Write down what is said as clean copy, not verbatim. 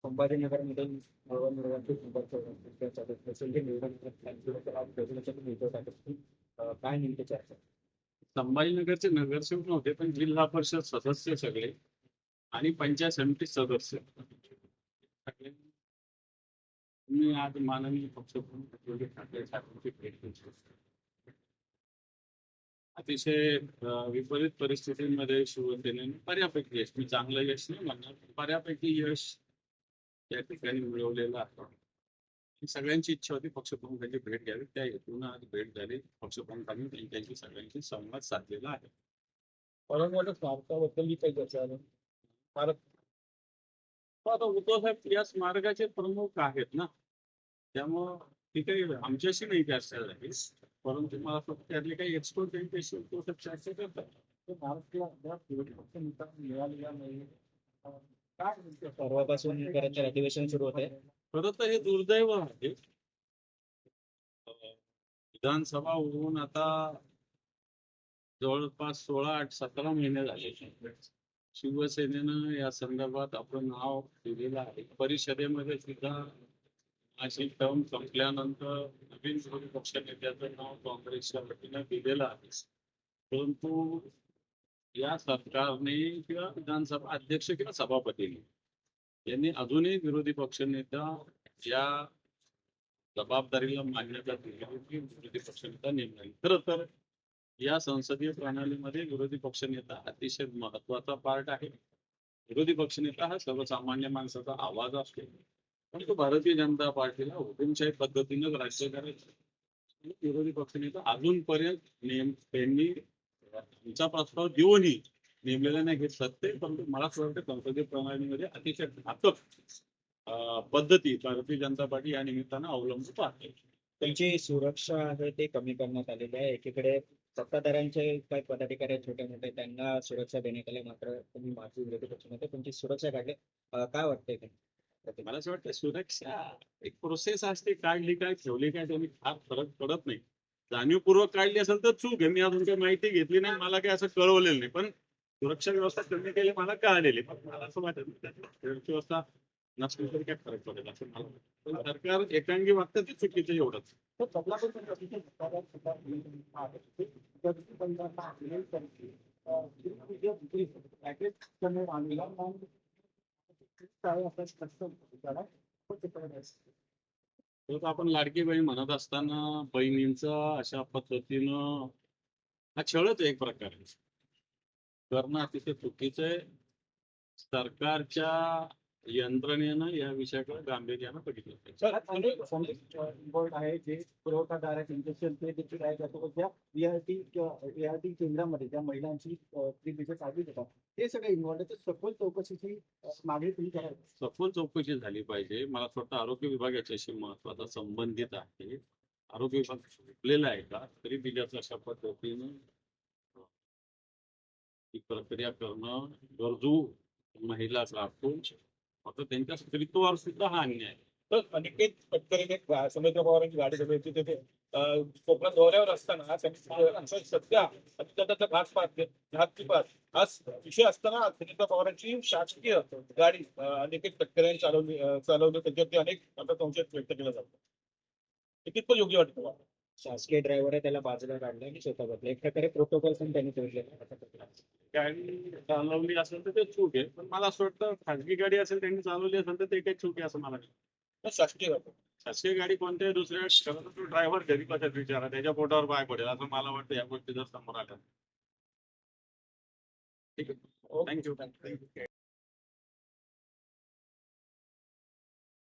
संभाजीनगरमध्ये नवनिर्वाचित नगरसेवक चालू असेल हे निवडणूक काय नेमकी चर्चा? संभाजीनगरचे नगरसेवक नव्हते, पण जिल्हा परिषद सदस्य सगळे आणि पंचायत समिती सदस्य सगळे. मी आज माननीय पक्षप्रमुख उद्धव ठाकरे साहेबांची भेट घेतली. अतिशय विपरीत परिस्थितीमध्ये शिवसेनेने बऱ्यापैकी यश, मी चांगलं यश नाही म्हणणार, बऱ्यापैकी यश या ठिकाणी मिळवलेलं आहे. सगळ्यांची इच्छा होती पक्षप्रमुखांची भेट घ्यावी, त्या हेतून आज भेट झाली. पक्षप्रमुखांनी त्यांच्याशी सगळ्यांशी संवाद साधलेला आहे. औरंगाबाद स्मारकाबद्दल काही चर्चा झाली? आता उद्धव साहेब या स्मारकाचे प्रमुख आहेत ना, त्यामुळं ती काही आमच्याशी नाही चर्चा झाली, परंतु मला फक्त त्यातले काही एक्सपर्ट त्यांच्याशी उद्धव साहेब चर्चा करतात. महाराष्ट्राला मिळालेला नाही काय परवापासून परत अधिवेशन सुरू होत आहे. खरं तर हे दुर्दैव आहे. विधानसभा होऊन आता जवळपास 16-17 महिने झाले. शिवसेनेनं या संदर्भात आपलं नाव दिलेलं आहे. परिषदेमध्ये सुद्धा माझी टर्म संपल्यानंतर नवीन विरोधी पक्ष नेत्याचं नाव काँग्रेसच्या वतीनं दिलेलं आहे. परंतु या सरकारने किंवा विधानसभा अध्यक्ष किंवा सभापतीने यांनी अजूनही विरोधी पक्षनेता या जबाबदारीला मान्यता दिली की विरोधी पक्षनेता नेमला. खरं तर या संसदीय प्रणालीमध्ये विरोधी पक्षनेता अतिशय महत्वाचा पार्ट आहे. विरोधी पक्षनेता हा सर्वसामान्य माणसाचा आवाज असतो, पण तो भारतीय जनता पार्टीला हुकुमशाही पद्धतीनं राज्य करायचं. विरोधी पक्षनेता अजूनपर्यंत त्यांनी तुमचा प्रस्ताव देऊनही नेमलेला नाही हे सत्य, परंतु मला असं वाटतं संसदीय प्रणालीमध्ये अतिशय घातक पद्धती भारतीय जनता पार्टी या निमित्तानं अवलंबून पाहते. त्यांची सुरक्षा आहे ते कमी करण्यात आलेली आहे. एकीकडे सत्ताधाऱ्यांचे काही पदाधिकारी आहेत छोटे मोठे, त्यांना सुरक्षा देण्यात आली, मात्र तुम्ही माजी विरोधी पक्षनेते तुमची सुरक्षा काढली, काय वाटतंय? मला असं वाटतं सुरक्षा एक प्रोसेस असते, काढली काय ठेवली काय त्यांनी फार फरक पडत नाही. जाणीवपूर्वक काढली असेल तर चूक आहे, मी अजून काही माहिती घेतली नाही, मला काही असं कळवलेलं नाही, पण सुरक्षा व्यवस्था कमी केली मला कळालेली. पण मला असं वाटत सुरक्षा व्यवस्था नसली तरी काय फरक पडेल असं मला वाटतं. पण सरकार एकांगी वागतं ते चुकीचं एवढंच. आपण लाडकी बहीण म्हणत असताना बहिणींचा अशा पद्धतीनं हा छळच एक प्रकारे करणं अतिशय चुकीचं आहे. सरकारच्या यंत्रणेनं या विषयाकडे गांभीर्यानं बघितलं आहे. जे पुरवठादार ते देखील आहे त्या ERT केंद्रामध्ये ज्या महिलांची चालू होतात ते सगळे इन्व्हॉल्व आहेत. सखोल चौकशीची मागणी तुम्ही करायची. सखोल चौकशी झाली पाहिजे. मला वाटतं आरोग्य विभाग याच्याशी महत्वाचा संबंधित आहे. आरोग्य विभाग झोपलेला आहे का तरी दिल्याचं अशा पद्धतीनं ही प्रक्रिया करणं गरजू महिला राखून फक्त त्यांच्या स्त्रीत्वावर सुद्धा हा अन्याय. तर अनिकेत तटकरेने सुमित्रा पवारांची गाडी जवळ होती तिथे कोकणात दौऱ्यावर असताना त्यांनी सध्या अतिदत्ताचा घातची पास हा विषय असताना सुमित्रा पवारांची शासकीय गाडी अनिकेत तटकरेने चालवली त्याच्यावरती अनेक आता संशय व्यक्त केला जातो. हे कितपत योग्य वाटतं? शासकीय ड्रायव्हर आहे त्याला बाजूला काढलं आणि स्वतः बदला एक प्रकारे प्रोटोकॉल पण त्यांनी तोडलेला. गाडी चालवली असेल तर ते चूक आहे, पण मला असं वाटतं खाजगी गाडी असेल त्यांनी चालवली असेल तर ते काही चूक आहे असं मला नाही. शासकीय गाडी कोणत्याही दुसऱ्या ड्रायव्हर घरी कशात विचारा त्याच्या पोटावर पाय पडेल असं मला वाटतं. या गोष्टी जर समोर आल्या. ठीक आहे, थँक्यू.